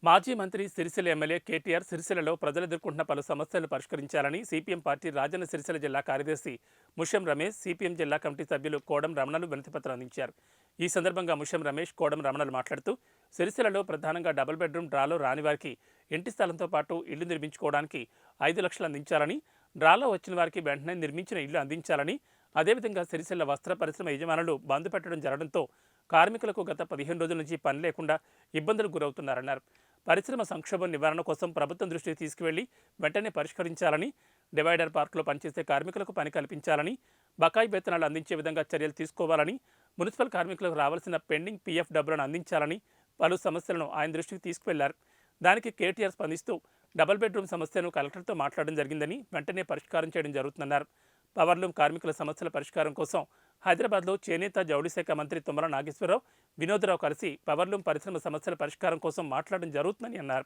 మాజీ మంత్రి సిరిసిల్ల ఎమ్మెల్యే కేటీఆర్ సిరిసిల్లలో ప్రజలు ఎదుర్కొంటున్న పలు సమస్యలను పరిష్కరించాలని సిపిఎం పార్టీ రాజన్న సిరిసిల్ల జిల్లా కార్యదర్శి ముషం రమేష్, సిపిఎం జిల్లా కమిటీ సభ్యులు కోడం రమణలు వినతిపత్రం అందించారు. ఈ సందర్భంగా ముషం రమేష్, కోడం రమణలు మాట్లాడుతూ సిరిసిల్లలో ప్రధానంగా డబుల్ బెడ్రూమ్ డ్రాలో రాని వారికి ఇంటి స్థలంతో పాటు ఇల్లు నిర్మించుకోవడానికి 5 లక్షలు అందించాలని, డ్రాలో వచ్చిన వారికి వెంటనే నిర్మించిన ఇల్లు అందించాలని, అదేవిధంగా సిరిసిల్ల వస్త్ర పరిశ్రమ యజమానులు బంద్ పెట్టడం జరగడంతో కార్మికులకు గత 15 రోజుల నుంచి పని లేకుండా ఇబ్బందులకు గురవుతున్నారన్నారు. పరిశ్రమ సంక్షోభం నివారణ కోసం ప్రభుత్వం దృష్టికి తీసుకువెళ్లి వెంటనే పరిష్కరించాలని, డివైడర్ పార్కులో పనిచేసే కార్మికులకు పని కల్పించాలని, బకాయి వేతనాలు అందించే విధంగా చర్యలు తీసుకోవాలని, మున్సిపల్ కార్మికులకు రావాల్సిన పెండింగ్ పీఎఫ్ డబ్బులను అందించాలని పలు సమస్యలను ఆయన దృష్టికి తీసుకువెళ్లారు. దానికి కేటీఆర్ స్పందిస్తూ డబుల్ బెడ్రూమ్ సమస్యను కలెక్టర్తో మాట్లాడడం జరిగిందని, వెంటనే పరిష్కారం చేయడం జరుగుతుందన్నారు. పవర్లూమ్ కార్మికుల సమస్యల పరిష్కారం కోసం హైదరాబాద్లో చేనేత జౌళి శాఖ మంత్రి తుమ్మల నాగేశ్వరరావు, వినోద్రావు కలిసి పవర్లూమ్ పరిశ్రమ సమస్యల పరిష్కారం కోసం మాట్లాడడం జరుగుతుందని అన్నారు.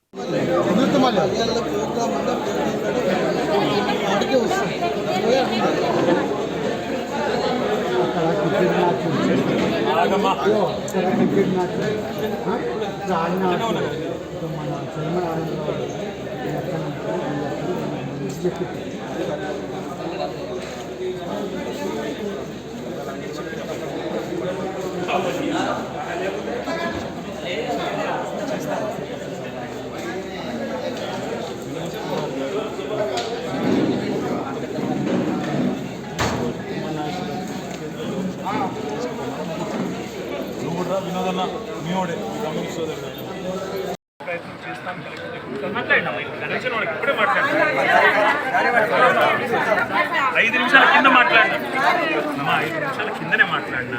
వినోదన్న మీడే ప్రయత్నం చేస్తాను. ఇప్పుడే మాట్లాడు, 5 నిమిషాల కింద మాట్లాడినా, 5 నిమిషాల కిందనే మాట్లాడినా.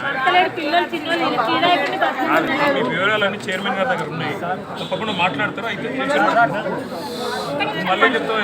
మీ వివరాలన్నీ చైర్మన్ గారి దగ్గర ఉన్నాయి, తప్పకుండా మాట్లాడతారు. 5 నిమిషాలు మళ్ళీ చెప్తా.